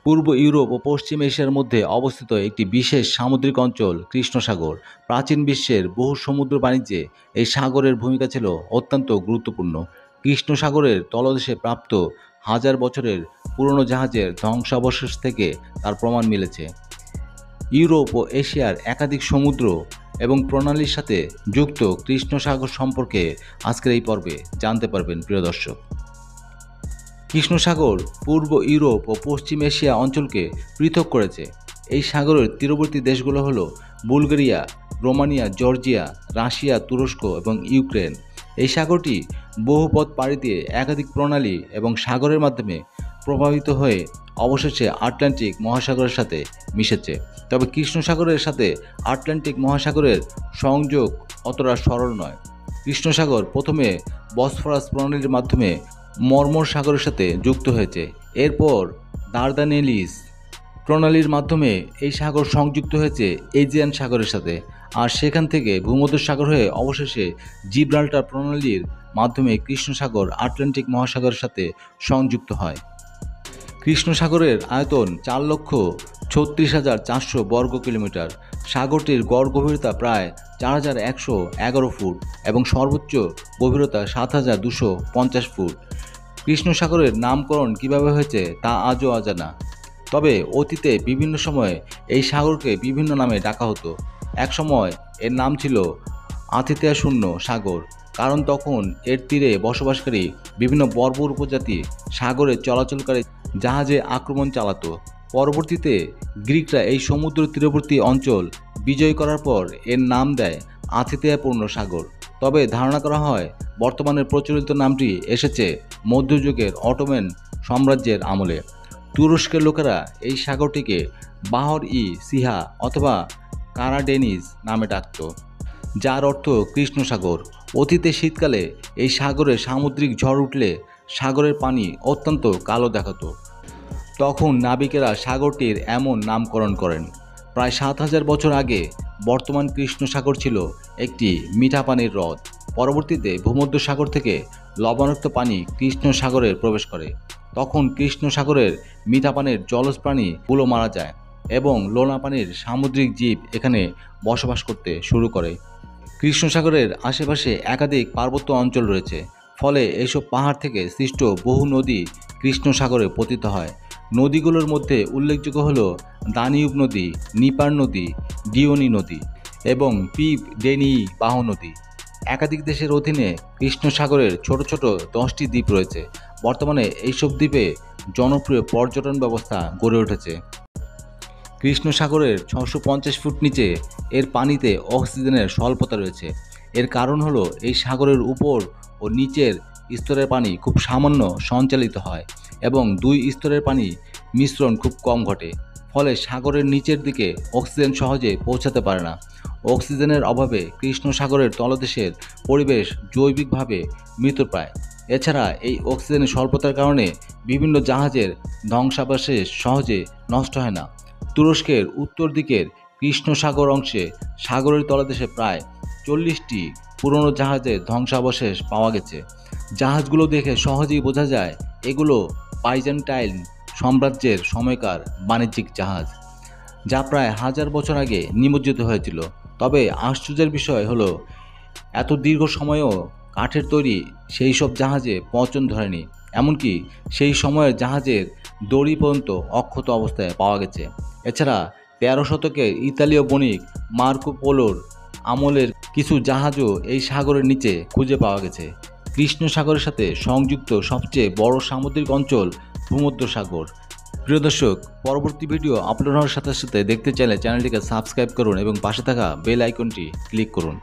পূর্ব Europe ও পশ্চিম এশিয়ার মধ্যে অবস্থিত একটি বিশেষ সামুদ্রিক অঞ্চল কৃষ্ণ সাগর। প্রাচীন বিশ্বের বহু সমুদ্র বাণিজ্যে এই সাগরের ভূমিকা ছিল অত্যন্ত গুরুত্বপূর্ণ। কৃষ্ণ সাগরের তলদেশে প্রাপ্ত হাজার বছরের পুরনো জাহাজের ধ্বংসাবশেষ থেকে তার প্রমাণ মিলেছে। ইউরোপ ও এশিয়ার একাধিক সমুদ্র এবং প্রণালীর সাথে যুক্ত কৃষ্ণ সাগর সম্পর্কে আজকের এই পর্বে জানতে পারবেন প্রিয় দর্শক। কৃষ্ণ সাগর পূর্ব ইউরোপ ও পশ্চিম এশিয়া অঞ্চলকে পৃথক করেছে। এই সাগরের তীরবর্তী দেশগুলো হলো বুলগেরিয়া, রোমানিয়া, জর্জিয়া, রাশিয়া, তুরস্ক এবং ইউক্রেন। এই সাগরটি বহু পথ পাড়ি দিয়ে একাধিক প্রণালী এবং সাগরের মাধ্যমে প্রভাবিত হয়ে অবশেষে আটলান্টিক মহাসাগরের সাথে মিশেছে। তবে কৃষ্ণ সাগরের সাথে আটলান্টিক মহাসাগরের সংযোগ অতটা সরল নয়। কৃষ্ণ সাগর প্রথমে বসফরাস প্রণালীর মাধ্যমে মর্মর সাগরের সাথে যুক্ত হয়েছে। এরপর দার্দানেলিস প্রণালীর মাধ্যমে এই সাগর সংযুক্ত হয়েছে এজিয়ান সাগরের সাথে, আর সেখান থেকে ভূমধ্যসাগর হয়ে অবশেষে জিব্রাল্টার প্রণালীর মাধ্যমে কৃষ্ণ সাগর আটলান্টিক মহাসাগরের সাথে সংযুক্ত হয়। কৃষ্ণ সাগরের আয়তন 4,36,400 বর্গ কিলোমিটার। সাগরটির গড় গভীরতা প্রায় 4,111 ফুট এবং সর্বোচ্চ গভীরতা 7,250 ফুট। কৃষ্ণ সাগরের নামকরণ কিভাবে হয়েছে তা আজও অজানা। তবে অতীতে বিভিন্ন সময়ে এই সাগরকে বিভিন্ন নামে ডাকা হতো। এক সময় এর নাম ছিল আতিথেয় শূন্য সাগর, কারণ তখন এর তীরে বসবাসকারী বিভিন্ন বর্বর উপজাতি সাগরে চলাচলকারী জাহাজে আক্রমণ চালাতো। পরবর্তীতে গ্রিকরা এই সমুদ্র তীরবর্তী অঞ্চল বিজয় করার পর এর নাম দেয় আতিথেয়পূর্ণ সাগর। তবে ধারণা করা হয় বর্তমানে প্রচলিত নামটি এসেছে মধ্যযুগের অটোমান সাম্রাজ্যের আমলে। তুরস্কের লোকেরা এই সাগরটিকে বাহর-ই সিহা অথবা কারাডেনিজ নামে ডাকত, যার অর্থ কৃষ্ণ সাগর। অতীতে শীতকালে এই সাগরে সামুদ্রিক ঝড় উঠলে সাগরের পানি অত্যন্ত কালো দেখাতো। তখন নাবিকেরা সাগরটির এমন নামকরণ করেন। প্রায় 7,000 বছর আগে বর্তমান কৃষ্ণ সাগর ছিল একটি মিঠা পানির হ্রদ। পরবর্তীতে ভূমধ্যসাগর থেকে লবণাক্ত পানি কৃষ্ণ সাগরে প্রবেশ করে। তখন কৃষ্ণ সাগরের মিঠা পানির জলজ প্রাণীগুলো মারা যায় এবং লোনা পানির সামুদ্রিক জীব এখানে বসবাস করতে শুরু করে। কৃষ্ণ সাগরের আশেপাশে একাধিক পার্বত্য অঞ্চল রয়েছে, ফলে এসব পাহাড় থেকে সৃষ্ট বহু নদী কৃষ্ণ সাগরে পতিত হয়। নদীগুলোর মধ্যে উল্লেখযোগ্য হল দানিউব নদী, নিপার নদী, ডিওনি নদী এবং পিপ ডেনিই বাহ নদী। একাধিক দেশের অধীনে কৃষ্ণ সাগরের ছোট ছোট 10টি দ্বীপ রয়েছে। বর্তমানে এইসব দ্বীপে জনপ্রিয় পর্যটন ব্যবস্থা গড়ে উঠেছে। কৃষ্ণ সাগরের 650 ফুট নিচে এর পানিতে অক্সিজেনের স্বল্পতা রয়েছে। এর কারণ হলো এই সাগরের উপর ও নিচের স্তরের পানি খুব সামান্য সঞ্চালিত হয় এবং দুই স্তরের পানি মিশ্রণ খুব কম ঘটে। ফলে সাগরের নিচের দিকে অক্সিজেন সহজে পৌঁছাতে পারে না। অক্সিজেনের অভাবে কৃষ্ণ সাগরের তলদেশের পরিবেশ জৈবিকভাবে মৃতপ্রায়। এছাড়া এই অক্সিজেনের স্বল্পতার কারণে বিভিন্ন জাহাজের ধ্বংসাবশেষ সহজে নষ্ট হয় না। তুরস্কের উত্তর দিকের কৃষ্ণ সাগর অংশে সাগরের তলদেশে প্রায় 40টি পুরনো জাহাজের ধ্বংসাবশেষ পাওয়া গেছে। জাহাজগুলো দেখে সহজেই বোঝা যায় এগুলো বাইজেন্টাইন সাম্রাজ্যের সময়কার বাণিজ্যিক জাহাজ, যা প্রায় 1000 বছর আগে নিমজ্জিত হয়েছিল। তবে আশ্চর্যের বিষয় হলো এত দীর্ঘ সময়েও কাঠের তৈরি সেই সব জাহাজে পচন ধরেনি। এমনকি সেই সময়ের জাহাজের দড়ি পর্যন্ত অক্ষত অবস্থায় পাওয়া গেছে। এছাড়া 13 শতকের ইতালীয় বণিক মার্কো পোলোর আমলের কিছু জাহাজও এই সাগরের নিচে খুঁজে পাওয়া গেছে। কৃষ্ণ সাগরের সাথে সংযুক্ত সবচেয়ে বড় সামুদ্রিক অঞ্চল ভূমধ্যসাগর। প্রিয় দর্শক, পরবর্তী ভিডিও আপলোড হওয়ার সাথে সাথে দেখতে চাইলে চ্যানেলটিকে সাবস্ক্রাইব করুন এবং পাশে থাকা বেল আইকনটি ক্লিক করুন।